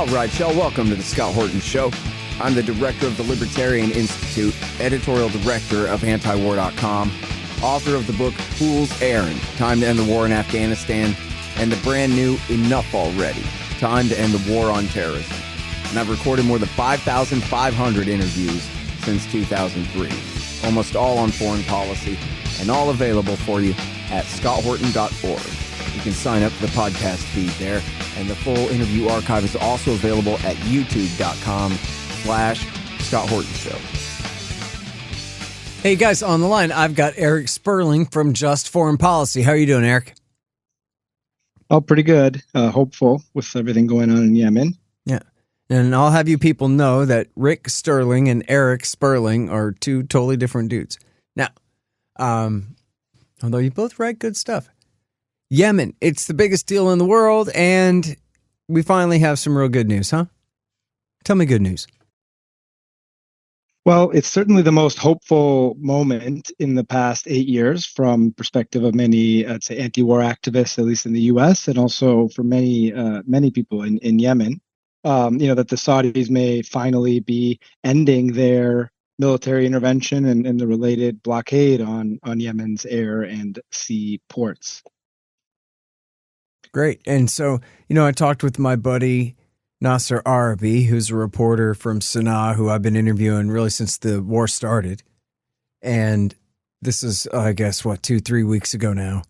All right, y'all, welcome to the Scott Horton Show. I'm the director of the Libertarian Institute, editorial director of antiwar.com, author of the book Fool's Errand, Time to End the War in Afghanistan, and the brand new Enough Already, Time to End the War on Terrorism. And I've recorded more than 5,500 interviews since 2003, almost all on foreign policy, and all available for you at scotthorton.org. You can sign up for the podcast feed there, and the full interview archive is also available at youtube.com/Scott Horton Show. Hey guys, on the line, I've got Erik Sperling from Just Foreign Policy. How are you doing, Erik? Oh, pretty good. Hopeful with everything going on in Yemen. Yeah. And I'll have you people know that Rick Sterling and Erik Sperling are two totally different dudes. Now, although you both write good stuff. Yemen, it's the biggest deal in the world, and we finally have some real good news, huh? Tell me good news. Well, it's certainly the most hopeful moment in the past 8 years from perspective of many, I'd say, anti-war activists, at least in the U.S., and also for many people in Yemen. That the Saudis may finally be ending their military intervention and the related blockade on Yemen's air and sea ports. Great. And so, I talked with my buddy Nasser Arabi, who's a reporter from Sana'a, who I've been interviewing really since the war started. And this is, I guess, 2-3 weeks ago now.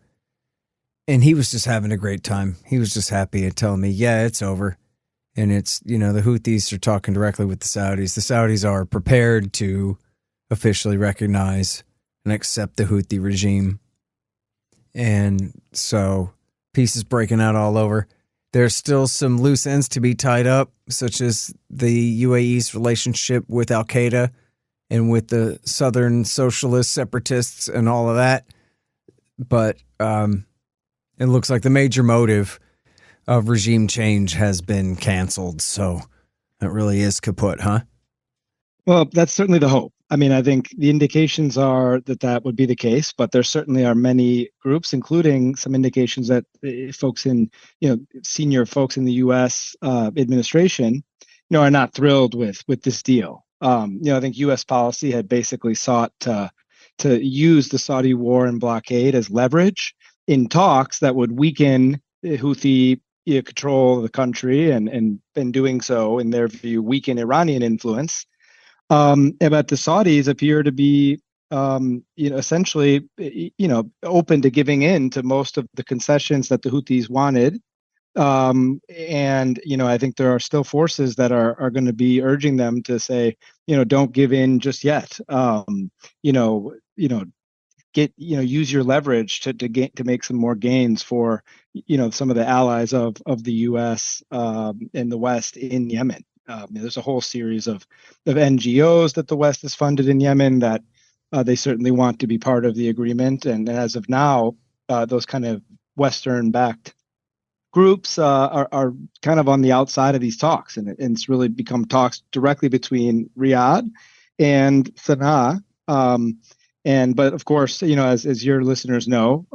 And he was just having a great time. He was just happy and telling me, yeah, it's over. And it's, the Houthis are talking directly with the Saudis. The Saudis are prepared to officially recognize and accept the Houthi regime. And so peace is breaking out all over. There's still some loose ends to be tied up, such as the UAE's relationship with Al-Qaeda and with the Southern Socialist separatists and all of that. But it looks like the major motive of regime change has been canceled. So it really is kaput, huh? Well, that's certainly the hope. I mean, I think the indications are that would be the case, but there certainly are many groups, including some indications that folks in, senior folks in the U.S. Administration, are not thrilled with this deal. I think U.S. policy had basically sought to use the Saudi war and blockade as leverage in talks that would weaken Houthi control of the country and in doing so, in their view, weaken Iranian influence. But the Saudis appear to be, essentially, open to giving in to most of the concessions that the Houthis wanted. And, I think there are still forces that are going to be urging them to say, don't give in just yet. Use your leverage to make some more gains for, some of the allies of the U.S. And the West in Yemen. There's a whole series of NGOs that the West has funded in Yemen that they certainly want to be part of the agreement. And as of now, those kind of Western-backed groups are kind of on the outside of these talks. And it's really become talks directly between Riyadh and Sana'a. But of course, as your listeners know,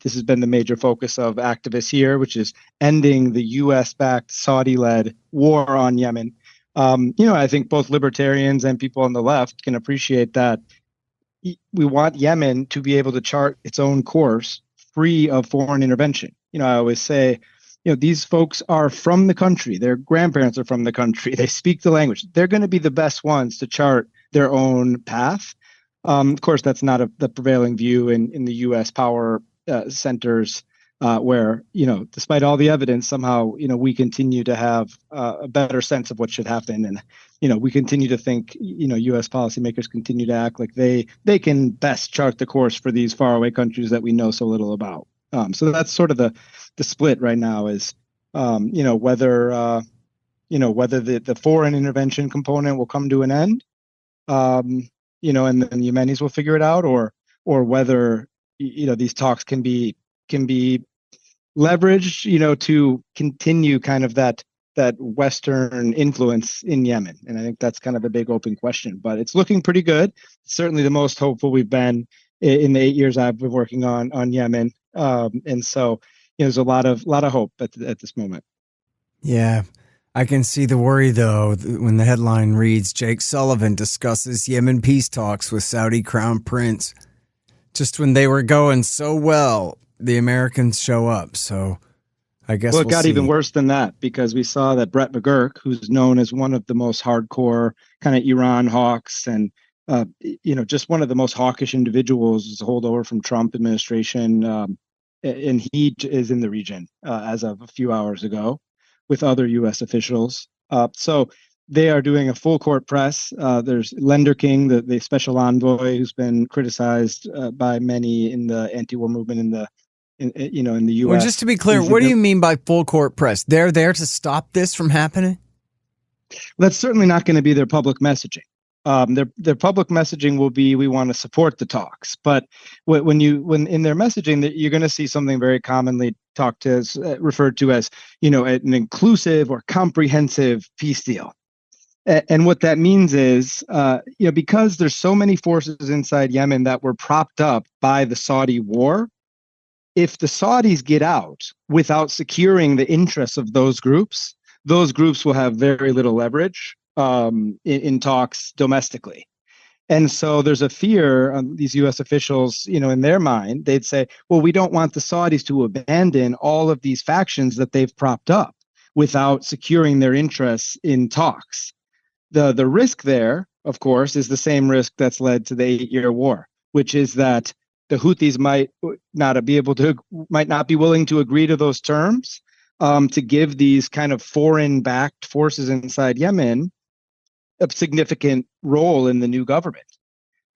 this has been the major focus of activists here, which is ending the U.S.-backed Saudi-led war on Yemen. I think both libertarians and people on the left can appreciate that we want Yemen to be able to chart its own course free of foreign intervention. I always say, these folks are from the country. Their grandparents are from the country. They speak the language. They're going to be the best ones to chart their own path. Of course, that's not the prevailing view in the U.S. power centers, where, despite all the evidence, somehow, we continue to have a better sense of what should happen. And, we continue to think, U.S. policymakers continue to act like they can best chart the course for these faraway countries that we know so little about. So that's sort of the split right now is, whether the foreign intervention component will come to an end. And then the Yemenis will figure it out, or whether, these talks can be leveraged, to continue kind of that Western influence in Yemen. And I think that's kind of a big open question, but it's looking pretty good. It's certainly the most hopeful we've been in the 8 years I've been working on Yemen. And so, there's a lot of hope at this moment. Yeah. I can see the worry, though, when the headline reads, Jake Sullivan discusses Yemen peace talks with Saudi Crown Prince. Just when they were going so well, the Americans show up. So I guess Well, it we'll got see. even worse than that, because we saw that Brett McGurk, who's known as one of the most hardcore kind of Iran hawks and, just one of the most hawkish individuals, is a holdover from Trump administration. And he is in the region as of a few hours ago with other U.S. officials. So they are doing a full court press. There's Lender King, the special envoy, who's been criticized by many in the anti-war movement in the U.S. Well, just to be clear, what do you mean by full court press? They're there to stop this from happening? That's certainly not going to be their public messaging. Their public messaging will be, we want to support the talks. But when in their messaging, that you're going to see something very commonly referred to as, an inclusive or comprehensive peace deal. And what that means is, because there's so many forces inside Yemen that were propped up by the Saudi war, if the Saudis get out without securing the interests of those groups will have very little leverage in talks domestically. And so there's a fear, these U.S. officials, in their mind, they'd say, well, we don't want the Saudis to abandon all of these factions that they've propped up without securing their interests in talks. The risk there, of course, is the same risk that's led to the 8-year war, which is that the Houthis might not be willing to agree to those terms, to give these kind of foreign-backed forces inside Yemen a significant role in the new government.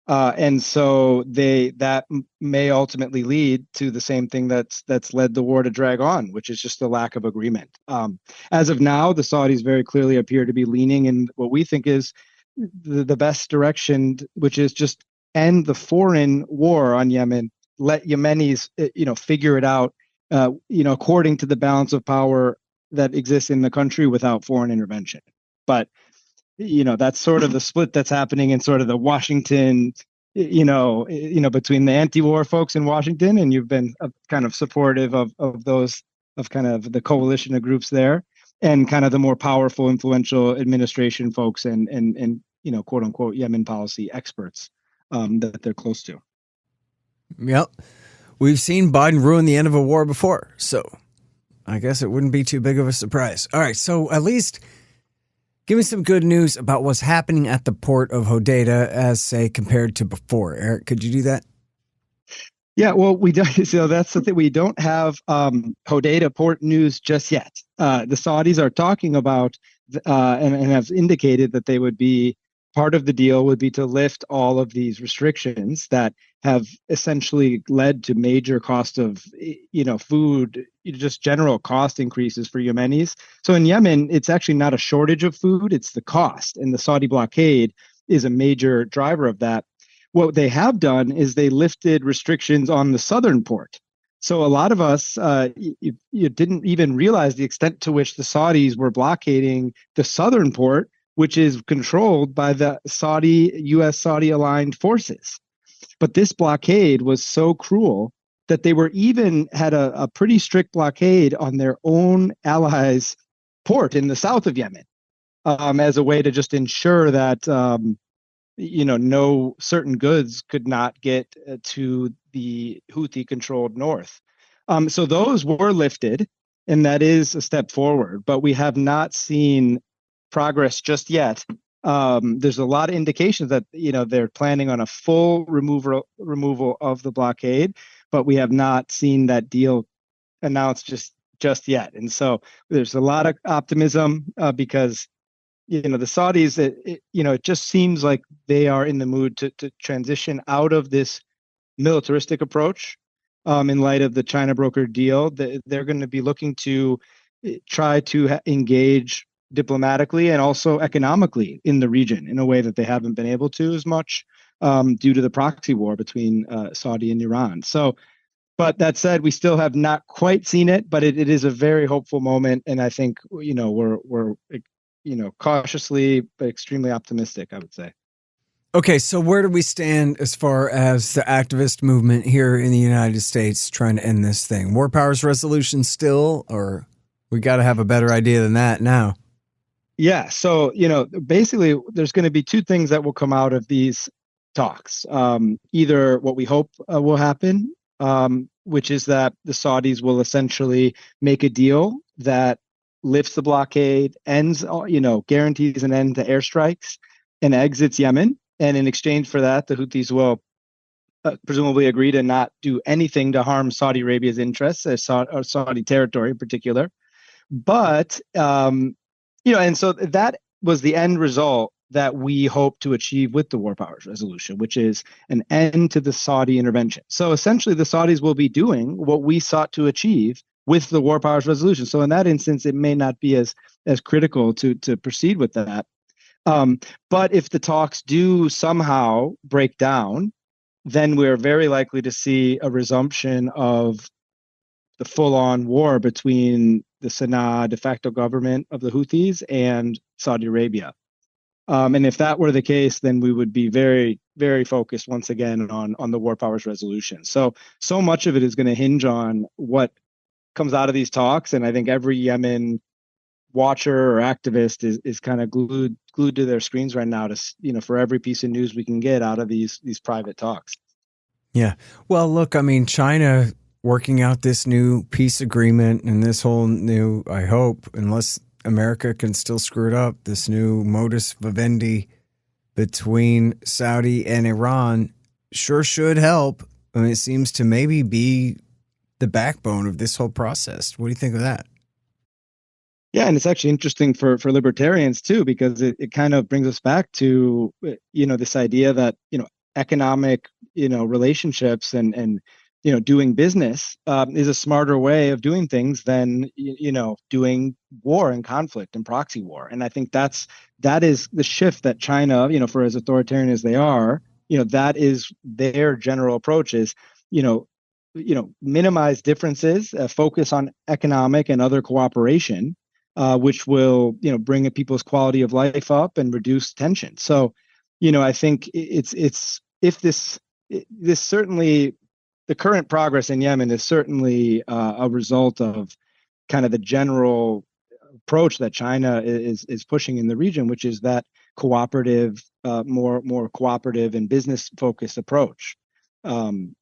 And so that may ultimately lead to the same thing that's led the war to drag on, which is just a lack of agreement. As of now, the Saudis very clearly appear to be leaning in what we think is the best direction, which is just end the foreign war on Yemen, let Yemenis, figure it out, according to the balance of power that exists in the country without foreign intervention. But that's sort of the split that's happening in sort of the Washington, between the anti-war folks in Washington, and you've been kind of supportive of those, of kind of the coalition of groups there, and kind of the more powerful, influential administration folks and quote unquote Yemen policy experts that they're close to. Yep. We've seen Biden ruin the end of a war before, so I guess it wouldn't be too big of a surprise. All right, so at least give me some good news about what's happening at the port of Hodeidah as, say, compared to before. Eric, could you do that? Yeah, well, we don't. So that's the thing. We don't have Hodeidah port news just yet. The Saudis are talking about and have indicated that they would be part of the deal would be to lift all of these restrictions that have essentially led to major cost of, food, just general cost increases for Yemenis. So in Yemen, it's actually not a shortage of food, it's the cost. And the Saudi blockade is a major driver of that. What they have done is they lifted restrictions on the southern port. So a lot of us, you didn't even realize the extent to which the Saudis were blockading the southern port, which is controlled by the U.S. Saudi aligned forces. But this blockade was so cruel that they had a pretty strict blockade on their own allies' port in the south of Yemen, as a way to just ensure that no certain goods could not get to the Houthi-controlled north. So those were lifted, and that is a step forward. But we have not seen progress just yet. There's a lot of indications that they're planning on a full removal of the blockade, but we have not seen that deal announced just yet. And so there's a lot of optimism because the Saudis, it just seems like they are in the mood to transition out of this militaristic approach. In light of the China broker deal, they're going to be looking to try to engage diplomatically and also economically in the region in a way that they haven't been able to as much due to the proxy war between Saudi and Iran. So, but that said, we still have not quite seen it, but it is a very hopeful moment, and I think we're cautiously but extremely optimistic, I would say. Okay, so where do we stand as far as the activist movement here in the United States trying to end this thing? War powers resolution still, or we got to have a better idea than that now? Yeah. So, basically, there's going to be two things that will come out of these talks. Either what we hope will happen, which is that the Saudis will essentially make a deal that lifts the blockade, ends, guarantees an end to airstrikes, and exits Yemen. And in exchange for that, the Houthis will presumably agree to not do anything to harm Saudi Arabia's interests, or Saudi territory in particular. But and so that was the end result that we hope to achieve with the War Powers Resolution, which is an end to the Saudi intervention. So essentially, the Saudis will be doing what we sought to achieve with the War Powers Resolution. So in that instance, it may not be as critical to proceed with that. But if the talks do somehow break down, then we're very likely to see a resumption of the full-on war between the Sana'a de facto government of the Houthis and Saudi Arabia. And if that were the case, then we would be very, very focused once again on the War Powers Resolution. So much of it is going to hinge on what comes out of these talks, and I think every Yemen watcher or activist is kind of glued to their screens right now to for every piece of news we can get out of these private talks. Yeah. Well, look, I mean, China working out this new peace agreement and this whole new, I hope, unless America can still screw it up, this new modus vivendi between Saudi and Iran sure should help. I mean, it seems to maybe be the backbone of this whole process. What do you think of that? Yeah, and it's actually interesting for libertarians too, because it kind of brings us back to this idea that economic relationships and doing business is a smarter way of doing things than doing war and conflict and proxy war. And I think that is the shift that China, for as authoritarian as they are, that is their general approach is minimize differences, focus on economic and other cooperation, which will bring people's quality of life up and reduce tension. So I think it's if this certainly, the current progress in Yemen is certainly a result of kind of the general approach that China is pushing in the region, which is that cooperative, more cooperative and business focused approach. And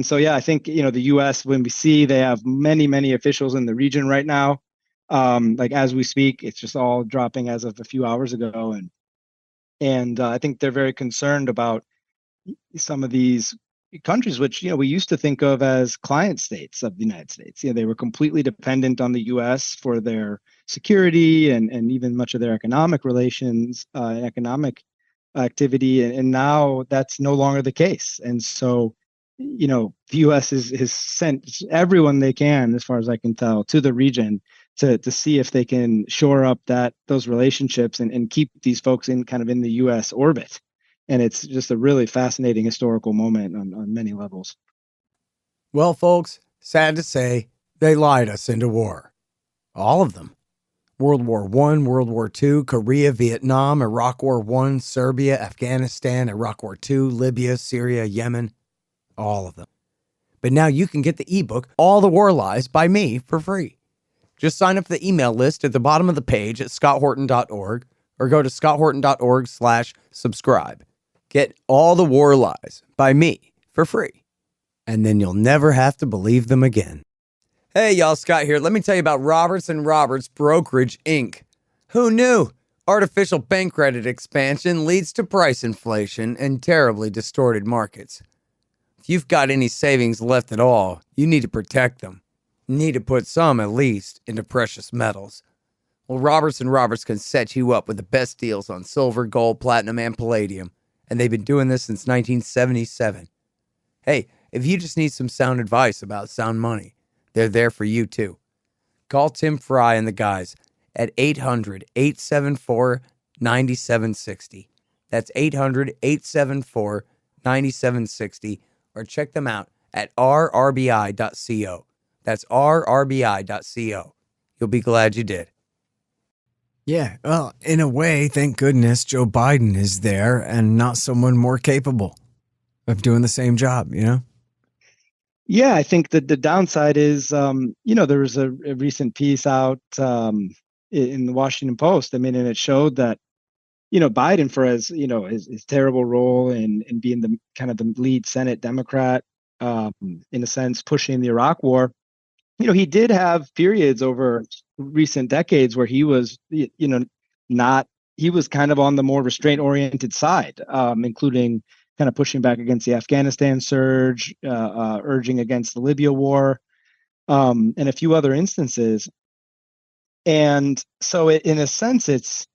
so, yeah, I think the U.S., when we see they have many officials in the region right now, like as we speak, it's just all dropping as of a few hours ago, and I think they're very concerned about some of these countries, which we used to think of as client states of the United States. They were completely dependent on the U.S. for their security and even much of their economic relations, economic activity, and now that's no longer the case. And so, the U.S. has sent everyone they can, as far as I can tell, to the region to see if they can shore up those relationships and keep these folks in the U.S. orbit. And it's just a really fascinating historical moment on many levels. Well, folks, sad to say, they lied us into war. All of them. World War I, World War II, Korea, Vietnam, Iraq War I, Serbia, Afghanistan, Iraq War II, Libya, Syria, Yemen. All of them. But now you can get the ebook, All the War Lies, by me for free. Just sign up for the email list at the bottom of the page at scotthorton.org or go to scotthorton.org/subscribe. Get All the War Lies by me for free, and then you'll never have to believe them again. Hey, y'all, Scott here. Let me tell you about Roberts & Roberts Brokerage, Inc. Who knew? Artificial bank credit expansion leads to price inflation and terribly distorted markets. If you've got any savings left at all, you need to protect them. You need to put some, at least, into precious metals. Well, Roberts & Roberts can set you up with the best deals on silver, gold, platinum, and palladium. And they've been doing this since 1977. Hey, if you just need some sound advice about sound money, they're there for you too. Call Tim Fry and the guys at 800-874-9760. That's 800-874-9760. Or check them out at rrbi.co. That's rrbi.co. You'll be glad you did. Yeah, well, in a way, thank goodness Joe Biden is there and not someone more capable of doing the same job, Yeah, I think that the downside is, there was a recent piece out in the Washington Post. I mean, and it showed that, Biden, for his terrible role in being the kind of the lead Senate Democrat, in a sense, pushing the Iraq War. He did have periods over recent decades where he was, not, he was kind of on the more restraint oriented side, including kind of pushing back against the Afghanistan surge, urging against the Libya war, and a few other instances. And so in a sense, it's,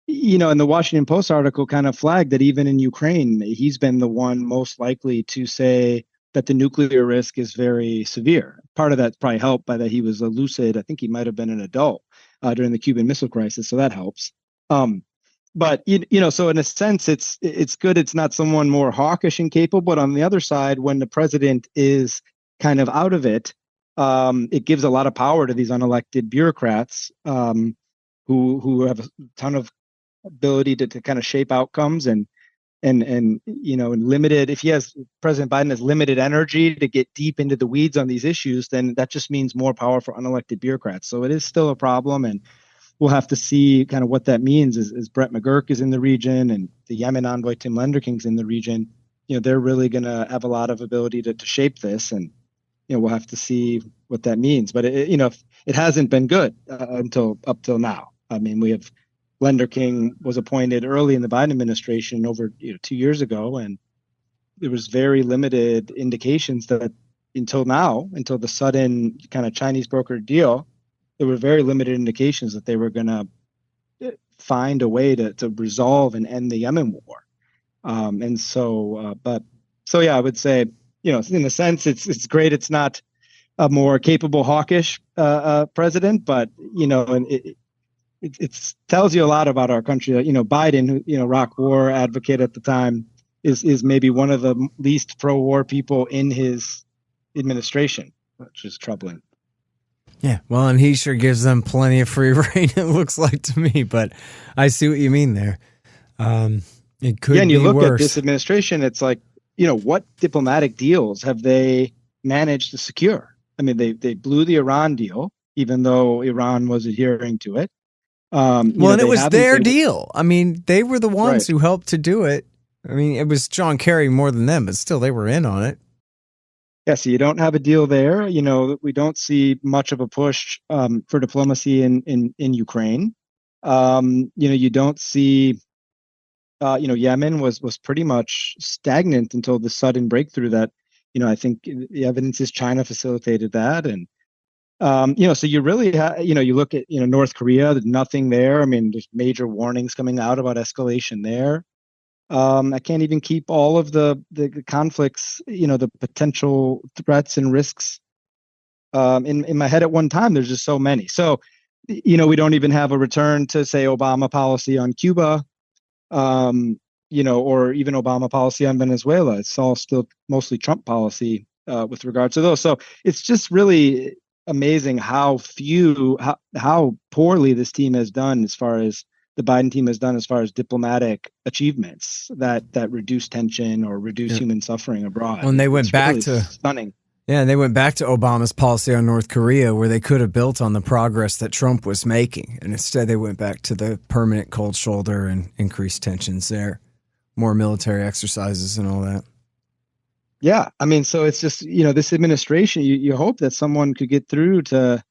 and the Washington Post article kind of flagged that even in Ukraine, he's been the one most likely to say that the nuclear risk is very severe. Part of that's probably helped by that he was lucid. I think he might have been an adult during the Cuban Missile Crisis, so that helps. But so in a sense, it's good. It's not someone more hawkish and capable. But on the other side, when the president is kind of out of it, it gives a lot of power to these unelected bureaucrats who have a ton of ability to kind of shape outcomes and limited. If President Biden has limited energy to get deep into the weeds on these issues, then that just means more power for unelected bureaucrats. So it is still a problem, and we'll have to see kind of what that means as Brett McGurk is in the region and the Yemen envoy Tim Lenderking's in the region. They're really going to have a lot of ability to shape this, and we'll have to see what that means. But it hasn't been good up till now. I mean, we have Lenderking was appointed early in the Biden administration over 2 years ago, and there was very limited indications that until the sudden kind of Chinese brokered deal, there were very limited indications that they were going to find a way to resolve and end the Yemen war. I would say, in a sense, it's great. It's not a more capable, hawkish president, but it tells you a lot about our country. Biden, Iraq war advocate at the time, is maybe one of the least pro-war people in his administration, which is troubling. Yeah, well, and he sure gives them plenty of free rein, it looks like to me, but I see what you mean there. It could be worse. And you look at this administration, it's like, what diplomatic deals have they managed to secure? I mean, they blew the Iran deal, even though Iran was adhering to it. And it was their deal. I mean, they were the ones who helped to do it. I mean, it was John Kerry more than them, but still they were in on it. Yeah, so you don't have a deal there. We don't see much of a push for diplomacy in Ukraine. You don't see, Yemen was pretty much stagnant until the sudden breakthrough that, I think the evidence is China facilitated that. And, so you really you look at, North Korea, there's nothing there. I mean, there's major warnings coming out about escalation there. I can't even keep all of the conflicts, the potential threats and risks in my head at one time. There's just so many. So, we don't even have a return to, say, Obama policy on Cuba, or even Obama policy on Venezuela. It's all still mostly Trump policy with regard to those. So it's just really amazing how poorly this team has done as far as the Biden team has done as far as diplomatic achievements that reduce tension or reduce human suffering abroad. When they went back to stunning. Yeah, and they went back to Obama's policy on North Korea, where they could have built on the progress that Trump was making. And instead they went back to the permanent cold shoulder and increased tensions there. More military exercises and all that. Yeah. I mean, so it's just, this administration, you hope that someone could get through to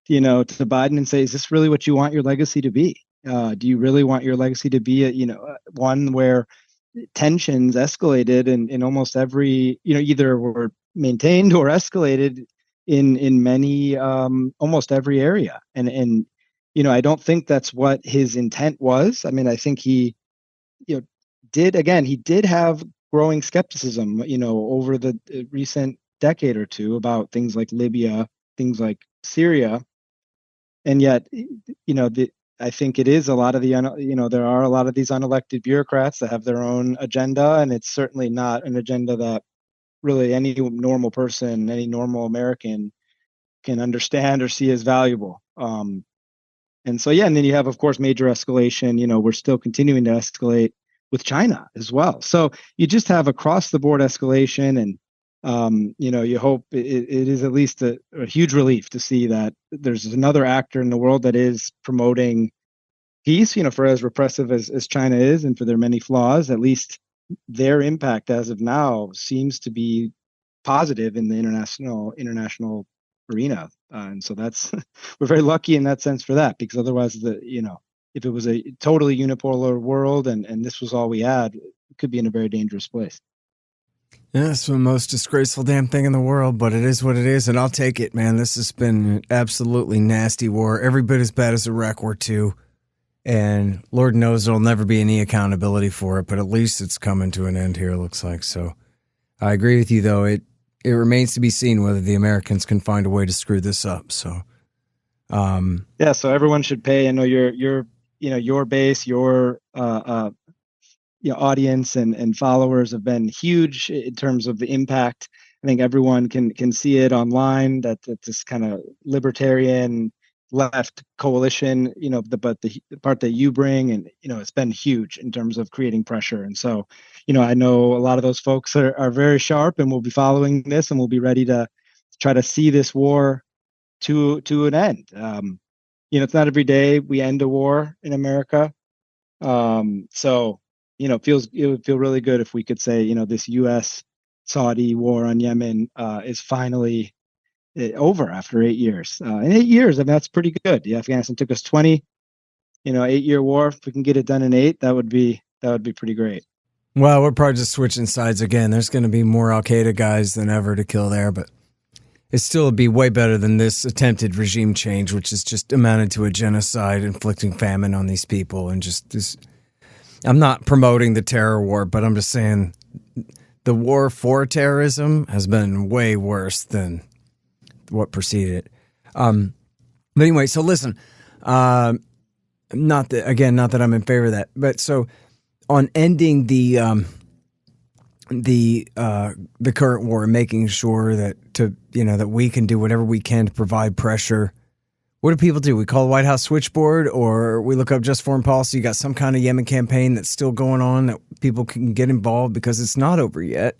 Biden and say, is this really what you want your legacy to be? Do you really want your legacy to be one where tensions escalated in almost every, either were maintained or escalated in many, almost every area. And I don't think that's what his intent was. I mean, I think he did have growing skepticism, over the recent decade or two about things like Libya, things like Syria. And yet, I think it is a lot of there are a lot of these unelected bureaucrats that have their own agenda, and it's certainly not an agenda that really any normal person, any normal American can understand or see as valuable. And so, and then you have, of course, major escalation. We're still continuing to escalate with China as well. So you just have across the board escalation, and You hope it is at least a huge relief to see that there's another actor in the world that is promoting peace, for as repressive as China is and for their many flaws, at least their impact as of now seems to be positive in the international arena. And so that's we're very lucky in that sense for that, because otherwise if it was a totally unipolar world and this was all we had, it could be in a very dangerous place. Yeah, it's the most disgraceful damn thing in the world, but it is what it is, and I'll take it, man. This has been an absolutely nasty war, every bit as bad as Iraq War II, and Lord knows there'll never be any accountability for it, but at least it's coming to an end here, it looks like. So I agree with you, though. It remains to be seen whether the Americans can find a way to screw this up. So, so everyone should pay. I know your base, your audience and followers have been huge in terms of the impact. I think everyone can see it online that this kind of libertarian left coalition, but the part that you bring, and it's been huge in terms of creating pressure. And so, I know a lot of those folks are very sharp and will be following this and will be ready to try to see this war to an end. It's not every day we end a war in America. So it would feel really good if we could say, this U.S. Saudi war on Yemen is finally over after 8 years. In 8 years, I mean, that's pretty good. Yeah, Afghanistan took us 20. 8-year war. If we can get it done in 8, that would be pretty great. Well, we're probably just switching sides again. There's going to be more Al Qaeda guys than ever to kill there, but it still would be way better than this attempted regime change, which has just amounted to a genocide, inflicting famine on these people, and just this. I'm not promoting the terror war, but I'm just saying the war for terrorism has been way worse than what preceded it. But anyway, so listen, not that I'm in favor of that, but so on ending the current war and making sure that we can do whatever we can to provide pressure. What do people do? We call the White House switchboard, or we look up Just Foreign Policy. You got some kind of Yemen campaign that's still going on that people can get involved, because it's not over yet.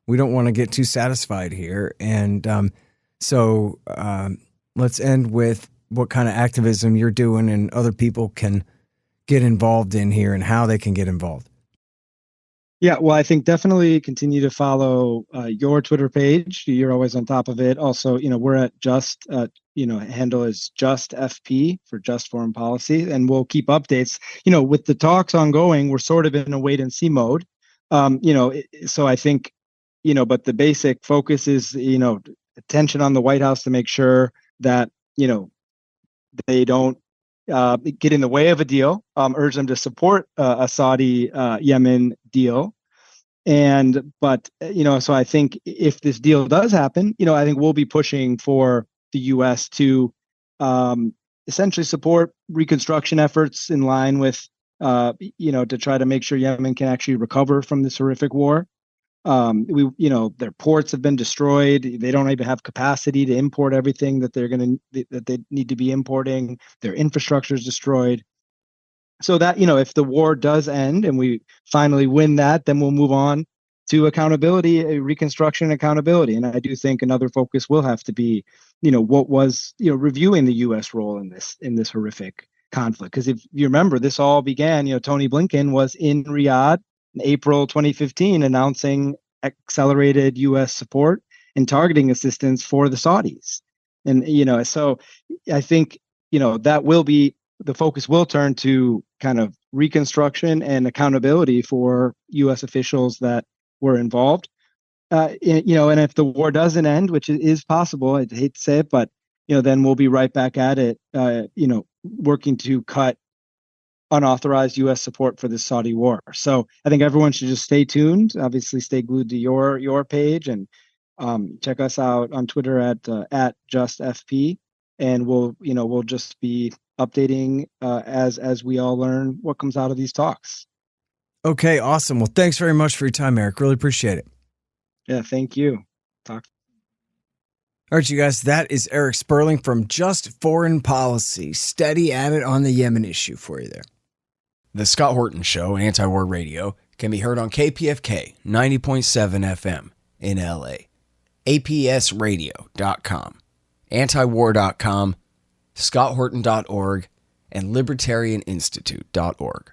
We don't want to get too satisfied here. And so let's end with what kind of activism you're doing and other people can get involved in here and how they can get involved. Yeah, well, I think definitely continue to follow your Twitter page. You're always on top of it. Also, we're at handle is Just FP for Just Foreign Policy, and we'll keep updates. With the talks ongoing, we're sort of in a wait and see mode. So I think, but the basic focus is, attention on the White House to make sure that, they don't get in the way of a deal, urge them to support a Saudi Yemen deal. But so I think if this deal does happen, I think we'll be pushing for the U.S. to essentially support reconstruction efforts in line with, to try to make sure Yemen can actually recover from this horrific war. Their ports have been destroyed. They don't even have capacity to import everything that they need to be importing. Their infrastructure is destroyed. So that, if the war does end and we finally win that, then we'll move on to accountability, reconstruction accountability. And I do think another focus will have to be, what was, reviewing the U.S. role in this horrific conflict. Because if you remember, this all began, Tony Blinken was in Riyadh in April 2015 announcing accelerated U.S. support and targeting assistance for the Saudis. And, so I think, that will be, the focus will turn to kind of reconstruction and accountability for U.S. officials that were involved. And if the war doesn't end, which is possible, I hate to say it, but, then we'll be right back at it, working to cut unauthorized U.S. support for the Saudi war. So I think everyone should just stay tuned. Obviously, stay glued to your page, and check us out on Twitter at JustFP, and we'll just be updating as we all learn what comes out of these talks. Okay, awesome. Well, thanks very much for your time, Erik. Really appreciate it. Yeah, thank you. Talk. All right, you guys, that is Erik Sperling from Just Foreign Policy. Steady at it on the Yemen issue for you there. The Scott Horton Show, Anti-War Radio, can be heard on KPFK 90.7 FM in LA. apsradio.com, antiwar.com, scotthorton.org, and libertarianinstitute.org.